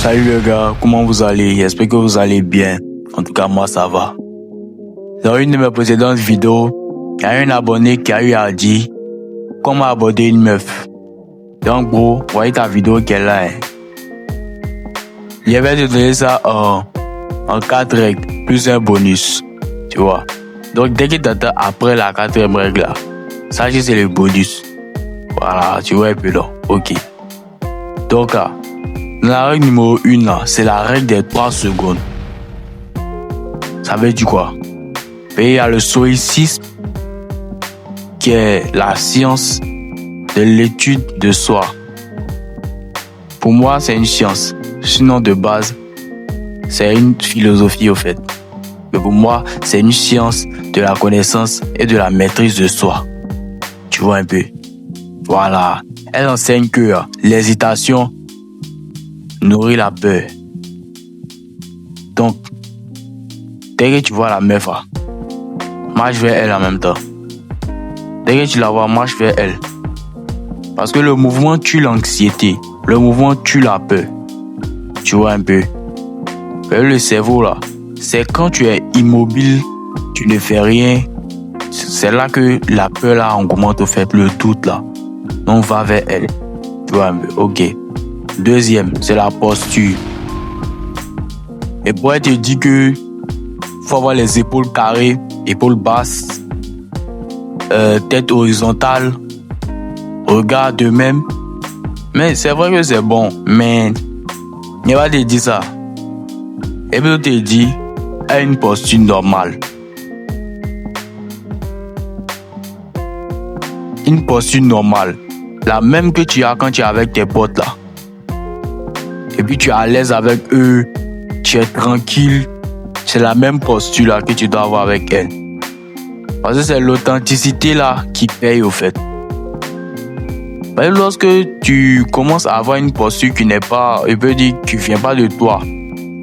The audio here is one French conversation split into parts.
Salut les gars, comment vous allez? J'espère que vous allez bien. En tout cas, moi ça va. Dans une de mes précédentes vidéos, il y a un abonné qui a eu à dire comment aborder une meuf. Donc bro, voyez ta vidéo qu'elle est là. Je vais te donner ça en 4 règles, plus un bonus. Tu vois. Donc dès que tu attends après la 4e règle là, sache que c'est le bonus. Voilà, tu vois un peu là. Ok. Donc là, la règle numéro 1 là, c'est la règle des 3 secondes. Ça veut dire quoi? Et il y a le stoïcisme qui est la science de l'étude de soi. Pour moi, c'est une science. Sinon, de base, c'est une philosophie au fait. Mais pour moi, c'est une science de la connaissance et de la maîtrise de soi. Tu vois un peu? Voilà. Elle enseigne que l'hésitation nourrit la peur. Donc, dès que tu vois la meuf, marche vers elle en même temps. Dès que tu la vois, marche vers elle. Parce que le mouvement tue l'anxiété. Le mouvement tue la peur. Tu vois un peu? Le cerveau là, c'est quand tu es immobile, tu ne fais rien. C'est là que la peur là augmente au fait, le doute là. Donc va vers elle. Tu vois un peu? Ok. Deuxième, c'est la posture. Et pour elle te dit que faut avoir les épaules carrées, épaules basses, tête horizontale, regard de même. Mais c'est vrai que c'est bon, mais il va te dire ça. Et puis te dit, a une posture normale. Une posture normale. La même que tu as quand tu es avec tes potes là. Et puis tu es à l'aise avec eux, tu es tranquille. C'est la même posture là que tu dois avoir avec elle. Parce que c'est l'authenticité là qui paye au fait. Mais lorsque tu commences à avoir une posture qui n'est pas, je peux dire, qui vient pas de toi,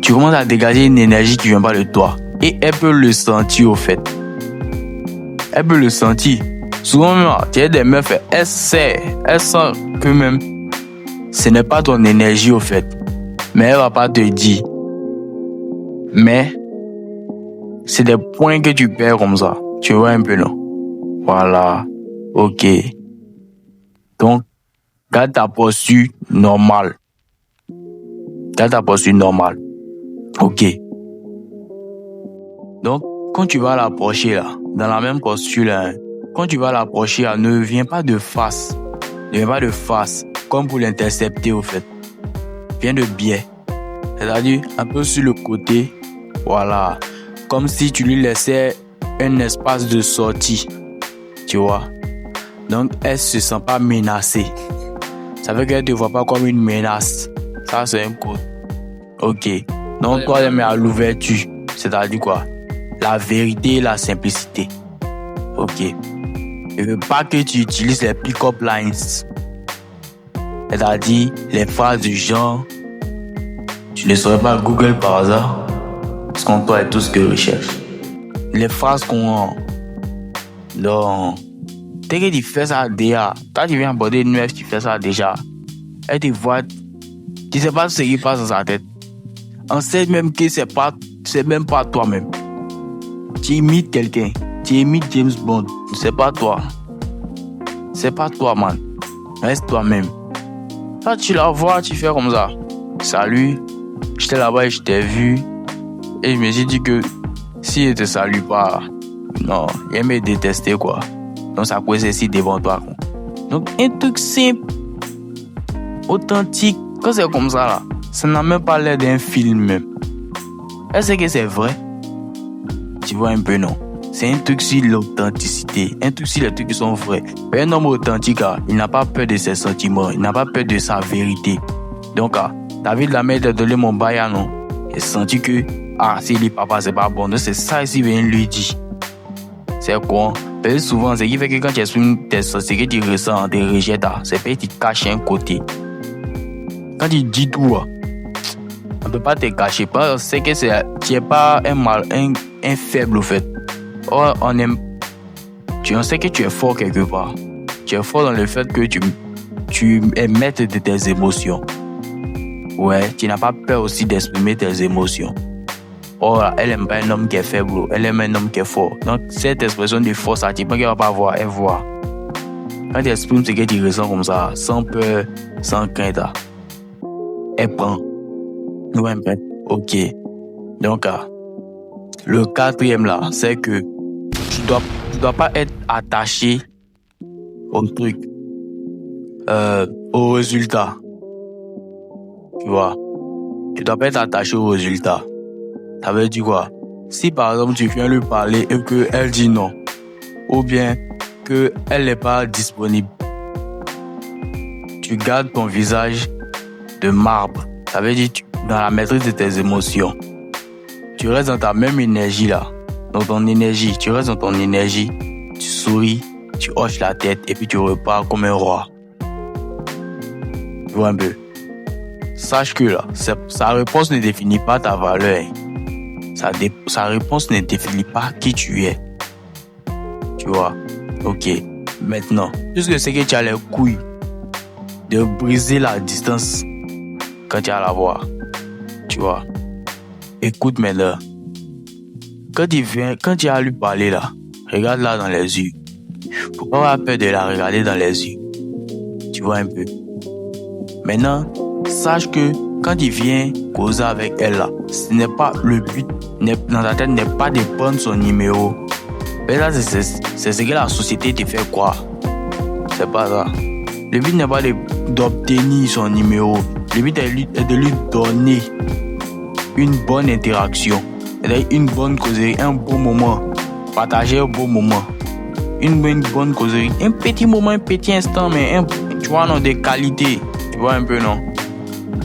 tu commences à dégager une énergie qui vient pas de toi. Et elle peut le sentir au fait. Elle peut le sentir. Souvent même, tu as des meufs, elle sent que même, ce n'est pas ton énergie au fait. Mais elle va pas te dire. Mais, c'est des points que tu perds comme ça. Tu vois un peu, non? Voilà. Ok. Donc, garde ta posture normale. Garde ta posture normale. Ok. Donc, quand tu vas l'approcher là, dans la même posture là, quand tu vas l'approcher là, ne viens pas de face. Ne viens pas de face, comme pour l'intercepter au fait. Viens de biais. C'est-à-dire, un peu sur le côté. Voilà. Comme si tu lui laissais un espace de sortie. Tu vois? Donc, elle se sent pas menacée. Ça veut qu'elle te voit pas comme une menace. Ça, c'est un code. Ok. Donc, toi, elle met à l'ouverture. C'est-à-dire quoi? La vérité et la simplicité. Ok. Je veux pas que tu utilises les pick-up lines. C'est-à-dire les phrases du genre. Tu ne saurais pas Google par hasard? Parce qu'on toi est tout ce que je recherche. Les phrases qu'on... Donc, dès que tu fais ça déjà, quand tu viens aborder une meuf, tu fais ça déjà. Elle te voit, tu sais pas ce qui passe dans sa tête. On sait même que c'est même pas toi-même. Tu imites quelqu'un. Tu imites James Bond. C'est pas toi. C'est pas toi, man. Reste toi-même. Quand tu la vois, tu fais comme ça. Salut. J'étais là-bas et je t'ai vu. Et je me suis dit que si elle te salue pas, non, elle me détestait quoi. Donc ça cause ici devant toi. Donc un truc simple, authentique. Quand c'est comme ça là, ça n'a même pas l'air d'un film même. Est-ce que c'est vrai? Tu vois un peu, non? C'est un truc sur l'authenticité, un truc sur les trucs qui sont vrais. Mais un homme authentique, il n'a pas peur de ses sentiments, il n'a pas peur de sa vérité. Donc, David la mère de donner mon bail, non? Il a senti que, s'il est papa, c'est pas bon. Donc, c'est ça ici, vient lui dire. C'est quoi? Parce que souvent, c'est qui fait que quand tu exprimes tes sentiments, que tu ressens, tu rejettes, c'est parce que tu caches un côté. Quand tu dis tout, on ne peut pas te cacher. C'est que tu n'es pas un faible, au fait. Or, on sait que tu es fort quelque part. Tu es fort dans le fait que tu es maître de tes émotions. Ouais, tu n'as pas peur aussi d'exprimer tes émotions. Oh, elle aime pas un homme qui est faible, elle aime un homme qui est fort. Donc, cette expression de force, ça ne dit pas qu'elle va pas voir, elle voit. Quand tu exprimes ce que tu ressens comme ça, sans peur, sans crainte, elle prend. Ouais, ok. Donc, le quatrième là, c'est que tu dois pas être attaché au truc, au résultat. Tu vois, tu dois pas être attaché au résultat. Ça veut dire quoi? Si par exemple tu viens lui parler et qu'elle dit non, ou bien qu'elle n'est pas disponible, tu gardes ton visage de marbre. Ça veut dire dans la maîtrise de tes émotions. Tu restes dans ta même énergie là. Dans ton énergie, tu restes dans ton énergie. Tu souris, tu hoches la tête et puis tu repars comme un roi. Tu vois un peu. Sache que là, sa réponse ne définit pas ta valeur. Sa réponse ne définit pas qui tu es. Tu vois. Ok. Maintenant, puisque c'est que tu as les couilles de briser la distance quand tu as la voix. Tu vois. Écoute maintenant. Quand tu as lui parler là, regarde-la dans les yeux. Faut pas avoir peur de la regarder dans les yeux. Tu vois un peu. Maintenant, sache que quand il vient causer avec elle là, ce n'est pas le but, dans ta tête n'est pas de prendre son numéro. Mais là, c'est ce que la société te fait croire. C'est pas ça. Le but n'est pas d'obtenir son numéro. Le but est de lui donner une bonne interaction, une bonne causerie, un bon moment, partager un bon moment, une bonne causerie, un petit moment, un petit instant, mais tu vois, non, de qualité. Tu vois un peu, non?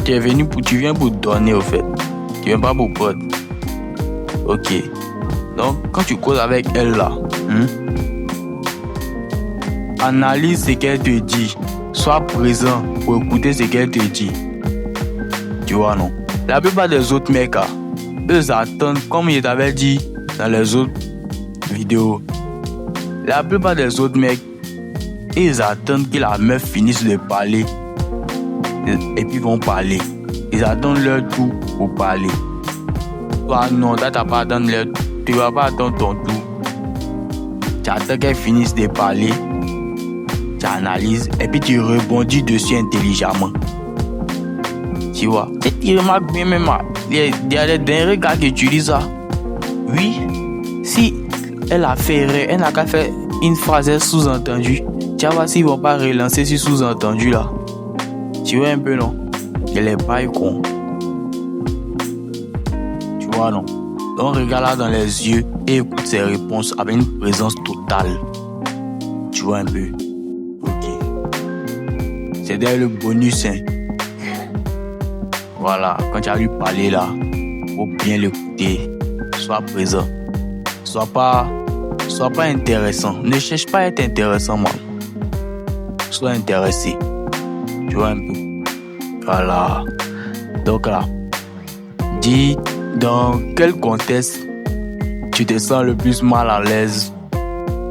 Tu viens pour donner, au fait. Tu viens pas pour prendre. Ok. Donc, quand tu causes avec elle, là, analyse ce qu'elle te dit. Sois présent pour écouter ce qu'elle te dit. Tu vois, non? La plupart des autres mecs, eux attendent, comme je t'avais dit dans les autres vidéos, la plupart des autres mecs, ils attendent que la meuf finisse de parler et puis vont parler. Ils attendent leur tour pour parler. Toi, non, t'as pas attendre leur tour. Tu vas pas attendre ton tour. Tu attends qu'elle finisse de parler. Tu analyses et puis tu rebondis dessus intelligemment. Tu vois. Et tu remarques bien même, il y a des derniers gars qui utilisent ça. Oui, si elle a fait erreur, elle n'a qu'à faire une phrase sous-entendue. Tu vas voir s'ils vont pas relancer ce sous-entendu là. Tu vois un peu, non? Elle est pas con. Tu vois, non? Donc regarde-la dans les yeux et écoute ses réponses avec une présence totale. Tu vois un peu? Ok. C'est d'ailleurs le bonus, hein. Voilà, quand tu as lui parler là, faut bien l'écouter. Sois présent. Sois pas intéressant. Ne cherche pas à être intéressant, moi. Sois intéressé. Tu vois un peu. Voilà. Donc là, dis dans quel contexte tu te sens le plus mal à l'aise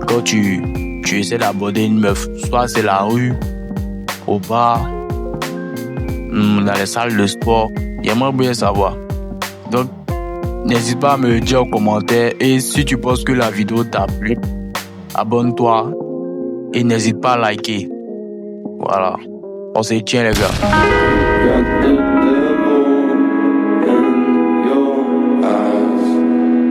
quand tu essaies d'aborder une meuf. Soit c'est la rue, au bar, dans les salles de sport. J'aimerais bien savoir. Donc, n'hésite pas à me le dire en commentaire. Et si tu penses que la vidéo t'a plu, abonne-toi et n'hésite pas à liker. Voilà. On se tient, les gars.